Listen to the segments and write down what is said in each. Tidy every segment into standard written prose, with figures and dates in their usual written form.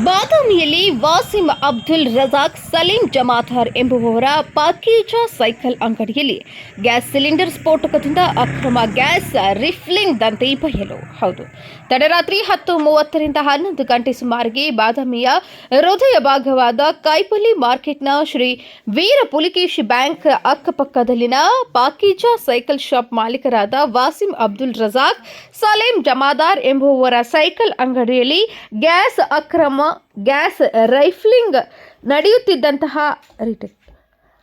ಬಾದಾಮಿಯಲ್ಲಿ ವಾಸಿಂ ಅಬ್ದುಲ್ ರಜಾಕ್ ಸಲೀಂ ಜಮಾದಾರ್ ಎಂಬುವವರ ಪಾಕೀಜಾ ಸೈಕಲ್ ಅಂಗಡಿಯಲ್ಲಿ gas cylinder ಸ್ಫೋಟಕದಿಂದ ಅಕ್ರಮ ಗ್ಯಾಸ್ ರಿಫಿಲ್ಲಿಂಗ್ ದಂಧೆ ಬಯಲು. ಹೌದು, ತಡರಾತ್ರಿ 10:30ರಿಂದ 11 ಗಂಟೆ ಸುಮಾರಿಗೆ ಬಾದಾಮಿಯ ಹೃದಯ ಭಾಗವಾದ ಕೈಪಲ್ಲಿ ಮಾರ್ಕೆಟ್ನ ಶ್ರೀ ವೀರ ಪುಲಿಕೇಶಿ ಬ್ಯಾಂಕ್ ಅಕ್ಕಪಕ್ಕದಲ್ಲಿನ ಪಾಕೀಜಾ ಸೈಕಲ್ ಶಾಪ್ ಮಾಲೀಕರಾದ ವಾಸಿಂ ಅಬ್ದುಲ್ ರಜಾಕ್ ಸಲೀಂ ಜಮಾದಾರ್ ಎಂಬುವವರ ಸೈಕಲ್ ಅಂಗಡಿಯಲ್ಲಿ ಗ್ಯಾಸ್ ರೈಫಿಲಿಂಗ್ ನಡೆಯುತ್ತಿದ್ದಂತಹ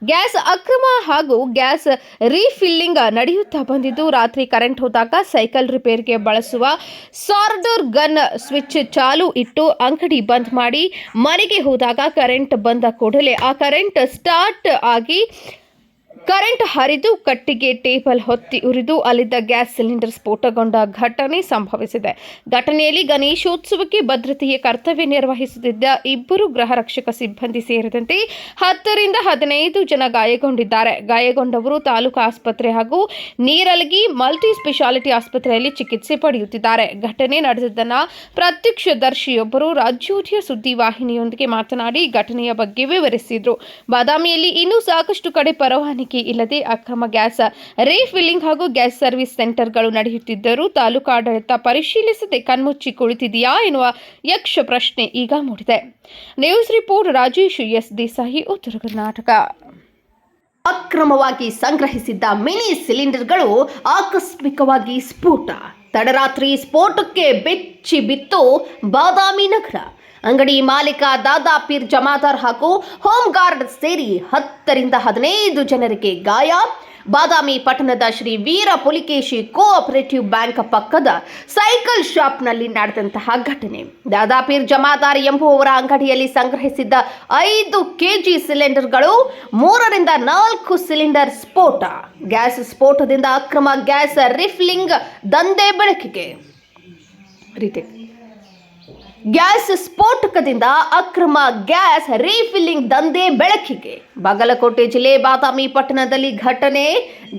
ಗ್ಯಾಸ್ ಅಕ್ರಮ ಹಾಗೂ ಗ್ಯಾಸ್ ರೀಫಿಲ್ಲಿಂಗ್ ನಡೆಯುತ್ತಾ ಬಂದಿದ್ದು, ರಾತ್ರಿ ಕರೆಂಟ್ ಹೋದಾಗ ಸೈಕಲ್ ರಿಪೇರಿಗೆ ಬಳಸುವ ಸಾರ್ಡರ್ ಗನ್ ಸ್ವಿಚ್ ಚಾಲು ಇಟ್ಟು ಅಂಗಡಿ ಬಂದ್ ಮಾಡಿ ಮನೆಗೆ ಹೋದಾಗ ಕರೆಂಟ್ ಬಂದ ಕೂಡಲೇ ಆ ಕರೆಂಟ್ ಸ್ಟಾರ್ಟ್ ಆಗಿ ಕರೆಂಟ್ ಹರಿದು ಕಟ್ಟಿಗೆ ಟೇಬಲ್ ಹೊತ್ತಿ ಉರಿದು ಅಲ್ಲಿದ್ದ ಗ್ಯಾಸ್ ಸಿಲಿಂಡರ್ ಸ್ಫೋಟಗೊಂಡ ಘಟನೆ ಸಂಭವಿಸಿದೆ. ಘಟನೆಯಲ್ಲಿ ಗಣೇಶೋತ್ಸವಕ್ಕೆ ಭದ್ರತೆಯ ಕರ್ತವ್ಯ ನಿರ್ವಹಿಸುತ್ತಿದ್ದ 2 ಗೃಹ ರಕ್ಷಕ ಸಿಬ್ಬಂದಿ ಸೇರಿದಂತೆ 10ರಿಂದ 15 ಜನ ಗಾಯಗೊಂಡಿದ್ದಾರೆ. ಗಾಯಗೊಂಡವರು ತಾಲೂಕು ಆಸ್ಪತ್ರೆ ಹಾಗೂ ನೀರಲಗಿ ಮಲ್ಟಿ ಸ್ಪೆಷಾಲಿಟಿ ಆಸ್ಪತ್ರೆಯಲ್ಲಿ ಚಿಕಿತ್ಸೆ ಪಡೆಯುತ್ತಿದ್ದಾರೆ. ಘಟನೆ ನಡೆದಿದ್ದನ್ನು ಪ್ರತ್ಯಕ್ಷದರ್ಶಿಯೊಬ್ಬರು ರಾಜ್ಯೋದಯ ಸುದ್ದಿವಾಹಿನಿಯೊಂದಿಗೆ ಮಾತನಾಡಿ ಘಟನೆಯ ಬಗ್ಗೆ ವಿವರಿಸಿದರು. ಬಾದಾಮಿಯಲ್ಲಿ ಇನ್ನೂ ಸಾಕಷ್ಟು ಕಡೆ ಪರವಾನಗಿ ಇಲ್ಲದೆ ಅಕ್ರಮ ಗ್ಯಾಸ್ ರೀಫಿಲ್ಲಿಂಗ್ ಹಾಗೂ ಗ್ಯಾಸ್ ಸರ್ವಿಸ್ ಸೆಂಟರ್ಗಳು ನಡೆಯುತ್ತಿದ್ದರೂ ತಾಲೂಕು ಆಡಳಿತ ಪರಿಶೀಲಿಸದೆ ಕಣ್ಮುಚ್ಚಿ ಕುಳಿತಿದೆಯಾ ಎನ್ನುವ ಯಕ್ಷ ಪ್ರಶ್ನೆ ಈಗ ಮೂಡಿದೆ. News report Rajesh S Desai, ಉತ್ತರ ಕರ್ನಾಟಕ. ಅಕ್ರಮವಾಗಿ ಸಂಗ್ರಹಿಸಿದ್ದ ಮಿನಿ ಸಿಲಿಂಡರ್ಗಳು ಆಕಸ್ಮಿಕವಾಗಿ ಸ್ಫೋಟ. ತಡರಾತ್ರಿ ಸ್ಫೋಟಕ್ಕೆ ಬೆಚ್ಚಿ ಬಿತ್ತು ಬಾದಾಮಿ ನಗರ. ಅಂಗಡಿ ಮಾಲೀಕ ದಾದಾ ಪೀರ್ ಜಮಾದಾರ್ ಹಾಗೂ ಹೋಮ್ ಗಾರ್ಡ್ ಸೇರಿ 10ರಿಂದ 15 ಜನರಿಗೆ ಗಾಯ. ಬಾದಾಮಿ ಪಟ್ಟಣದ ಶ್ರೀ ವೀರ ಪುಲಿಕೇಶಿ ಕೋಆಪರೇಟಿವ್ ಬ್ಯಾಂಕ್ ಪಕ್ಕದ ಸೈಕಲ್ ಶಾಪ್ನಲ್ಲಿ ನಡೆದಂತಹ ಘಟನೆ. ದಾದಾ ಪೀರ್ ಜಮಾದಾರ್ ಎಂಬುವವರ ಅಂಗಡಿಯಲ್ಲಿ ಸಂಗ್ರಹಿಸಿದ್ದ 5 ಕೆಜಿ ಸಿಲಿಂಡರ್ಗಳು 3ರಿಂದ 4 ಸಿಲಿಂಡರ್ ಸ್ಫೋಟ. ಗ್ಯಾಸ್ ಸ್ಫೋಟದಿಂದ ಅಕ್ರಮ ಗ್ಯಾಸ್ ರಿಫಿಲ್ಲಿಂಗ್ ದಂಧೆ ಬೆಳಕಿಗೆ. ಗ್ಯಾಸ್ ಸ್ಫೋಟಕದಿಂದ ಅಕ್ರಮ ಗ್ಯಾಸ್ ರೀಫಿಲ್ಲಿಂಗ್ ದಂಧೆ ಬೆಳಕಿಗೆ. ಬಾಗಲಕೋಟೆ ಜಿಲ್ಲೆ ಬಾದಾಮಿ ಪಟ್ಟಣದಲ್ಲಿ ಘಟನೆ.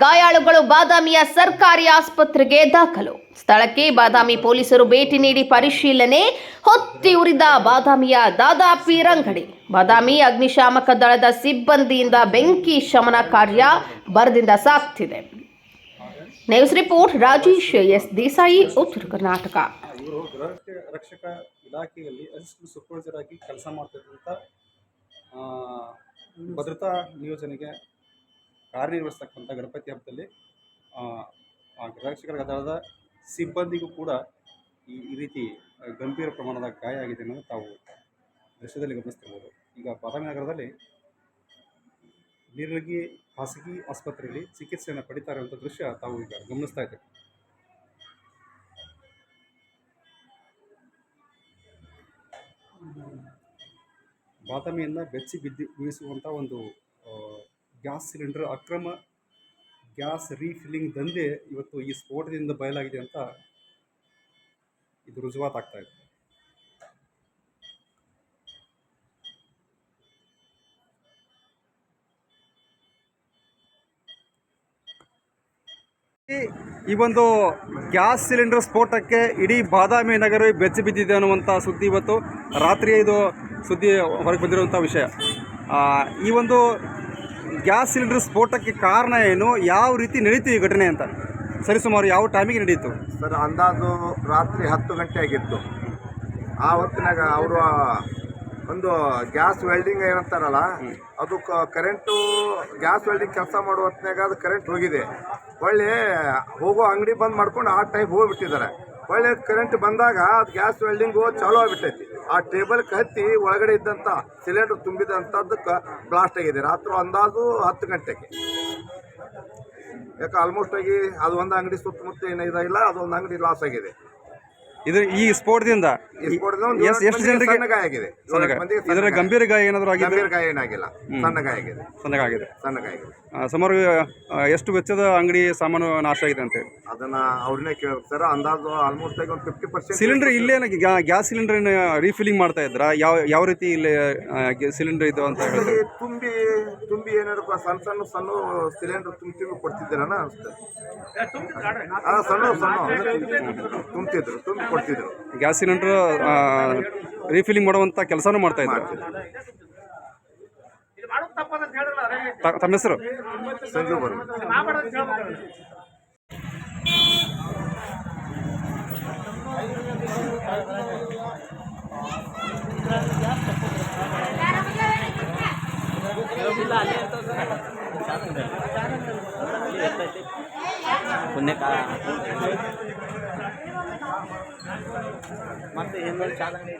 ಗಾಯಾಳುಗಳು ಬಾದಾಮಿಯ ಸರ್ಕಾರಿ ಆಸ್ಪತ್ರೆಗೆ ದಾಖಲು. ಸ್ಥಳಕ್ಕೆ ಬಾದಾಮಿ ಪೊಲೀಸರು ಭೇಟಿ ನೀಡಿ ಪರಿಶೀಲನೆ. ಹೊತ್ತಿ ಉರಿದ ಬಾದಾಮಿಯ ದಾದಾ ಪೀರ್ ಅಂಗಡಿ. ಬಾದಾಮಿ ಅಗ್ನಿಶಾಮಕ ದಳದ ಸಿಬ್ಬಂದಿಯಿಂದ ಬೆಂಕಿ ಶಮನ ಕಾರ್ಯ ಭರದಿಂದ ಸಾಗ್ತಿದೆ. News report Rajesh S Desai, ಉತ್ತರ ಕರ್ನಾಟಕ. ಇವರು ಗೃಹ ರಕ್ಷಕ ಇಲಾಖೆಯಲ್ಲಿ ಅಸಿಸ್ಟೆಂಟ್ ಸೂಪರ್ವೈಸರ್ ಆಗಿ ಕೆಲಸ ಮಾಡ್ತಿದ್ದಂಥ ಭದ್ರತಾ ನಿಯೋಜನೆಗೆ ಕಾರ್ಯನಿರ್ವಹಿಸ್ತಕ್ಕಂಥ ಗಣಪತಿ ಹಬ್ಬದಲ್ಲಿ ಗೃಹ ರಕ್ಷಕರ ದಳದ ಸಿಬ್ಬಂದಿಗೂ ಕೂಡ ಈ ರೀತಿ ಗಂಭೀರ ಪ್ರಮಾಣದ ಗಾಯ ಆಗಿದೆ ಅನ್ನೋದು ತಾವು ದೃಶ್ಯದಲ್ಲಿ ಗಮನಿಸ್ತಿರ್ಬೋದು. ಈಗ ಬಾದಾಮಿ ನಗರದಲ್ಲಿ ನೀರಲಗಿ ಖಾಸಗಿ ಆಸ್ಪತ್ರೆಯಲ್ಲಿ ಚಿಕಿತ್ಸೆಯನ್ನು ಪಡಿತಾ ಇರುವಂಥ ದೃಶ್ಯ ತಾವು ಈಗ ಗಮನಿಸ್ತಾ ಇದ್ದೇವೆ. ಬಾದಾಮಿಯನ್ನು ಬೆಚ್ಚಿ ಬೀಳಿಸುವಂಥ ಒಂದು ಗ್ಯಾಸ್ ಸಿಲಿಂಡರ್ ಅಕ್ರಮ ಗ್ಯಾಸ್ ರೀಫಿಲ್ಲಿಂಗ್ ದಂಧೆ ಇವತ್ತು ಈ ಸ್ಫೋಟದಿಂದ ಬಯಲಾಗಿದೆ ಅಂತ ಇದು ರುಜುವಾತಾಗ್ತಾ ಇದೆ. ಈ ಒಂದು ಗ್ಯಾಸ್ ಸಿಲಿಂಡರ್ ಸ್ಫೋಟಕ್ಕೆ ಇಡೀ ಬಾದಾಮಿ ನಗರ ಬೆಚ್ಚಿ ಬಿದ್ದಿದೆ ಅನ್ನುವಂಥ ಸುದ್ದಿ ಇವತ್ತು ರಾತ್ರಿ ಇದು ಸುದ್ದಿ ಹೊರಗೆ ಬಂದಿರುವಂಥ ವಿಷಯ. ಈ ಒಂದು ಗ್ಯಾಸ್ ಸಿಲಿಂಡರ್ ಸ್ಫೋಟಕ್ಕೆ ಕಾರಣ ಏನು, ಯಾವ ರೀತಿ ನಡೀತು ಈ ಘಟನೆ ಅಂತ? ಸರಿಸುಮಾರು ಯಾವ ಟೈಮಿಗೆ ನಡೀತು ಸರ್? ಅಂದಾಜು ರಾತ್ರಿ 10 ಗಂಟೆ ಆಗಿತ್ತು. ಆ ಹೊತ್ತಿನಾಗ ಅವರು ಒಂದು ಗ್ಯಾಸ್ ವೆಲ್ಡಿಂಗ್ ಏನಂತಾರಲ್ಲ, ಅದು ಕರೆಂಟು ಗ್ಯಾಸ್ ವೆಲ್ಡಿಂಗ್ ಕೆಲಸ ಮಾಡೋ ಹೊತ್ತಿನಾಗ ಅದು ಕರೆಂಟ್ ಹೋಗಿದೆ. ಒಳ್ಳೆ ಹೋಗೋ ಅಂಗಡಿ ಬಂದ್ ಮಾಡ್ಕೊಂಡು ಆ ಟೈಪ್ ಹೋಗ್ಬಿಟ್ಟಿದ್ದಾರೆ. ಒಳ್ಳೆ ಕರೆಂಟ್ ಬಂದಾಗ ಅದು ಗ್ಯಾಸ್ ವೆಲ್ಡಿಂಗು ಚಾಲೂ ಆಗಿಬಿಟ್ಟೈತಿ. ಆ ಟೇಬಲ್ಗೆ ಹತ್ತಿ ಒಳಗಡೆ ಇದ್ದಂಥ ಸಿಲಿಂಡರ್ ತುಂಬಿದಂಥದ್ದಕ್ಕೆ ಬ್ಲಾಸ್ಟ್ ಆಗಿದೆ. ರಾತ್ರಿ ಅಂದಾಜು 10 ಗಂಟೆಗೆ. ಯಾಕೆ ಆಲ್ಮೋಸ್ಟ್ ಆಗಿ ಅದು ಒಂದು ಅಂಗಡಿ ಸುತ್ತಮುತ್ತ ಏನೂ ಇದಾಗಿಲ್ಲ, ಅದು ಒಂದು ಅಂಗಡಿ ಲಾಸ್ ಆಗಿದೆ. ಇದು ಈ ಸ್ಫೋಟದಿಂದ ಎಷ್ಟು ಜನರಿಗೆ ಗಾಯ ಆಗಿದೆ? ಇದರ ಗಂಭೀರ ಗಾಯ ಏನಾದರೂ ಆಗಿದೆ? ಗಂಭೀರ ಗಾಯ ಏನಾಗಿಲ್ಲ, ಸಣ್ಣ ಗಾಯ ಆಗಿದೆ. ಸಣ್ಣ ಗಾಯ ಆಗಿದೆ. ಸುಮಾರು ಎಷ್ಟು ವೆಚ್ಚದ ಅಂಗಡಿ ಸಾಮಾನು ನಾಶ ಆಗಿದೆ ಅಂತ ಅದನ್ನ ಅವ್ರನ್ನೇ ಕೇಳಬೇಕು ಸರ್. ಅಂದಾಜು ಆಲ್ಮೋಸ್ಟ್ ಆಗಿ ಒಂದು 50% ಸಿಲಿಂಡರ್ ಇಲ್ಲೇ ಗ್ಯಾಸ್ ಸಿಲಿಂಡರ್ ರೀಫಿಲ್ಲಿಂಗ್ ಮಾಡ್ತಾ ಇದ್ರ? ಯಾವ ರೀತಿ ಇಲ್ಲಿ ಸಿಲಿಂಡರ್ ಇದು ಅಂತ ಹೇಳಿ ತುಂಬಿ ಏನಾದ್ರು ಸಣ್ಣ ಸಿಲಿಂಡರ್ ತುಂಬಿ ಕೊಡ್ತಿದ್ದೀರ ಅನಿಸ್ತದೆ. ಸಣ್ಣ ತುಂಬ್ತಿದ್ರು, ತುಂಬಿ ಕೊಡ್ತಿದ್ರು. ಗ್ಯಾಸ್ ಸಿಲಿಂಡರ್ ರೀಫಿಲ್ಲಿಂಗ್ ಮಾಡುವಂಥ ಕೆಲಸನೂ ಮಾಡ್ತಾ ಇದ್ರು. ತಮ್ಮ ಹೆಸರು? ಸಂಜು ಬರು. ಮತ್ತೆ ಏನು ಚಾಲನೆ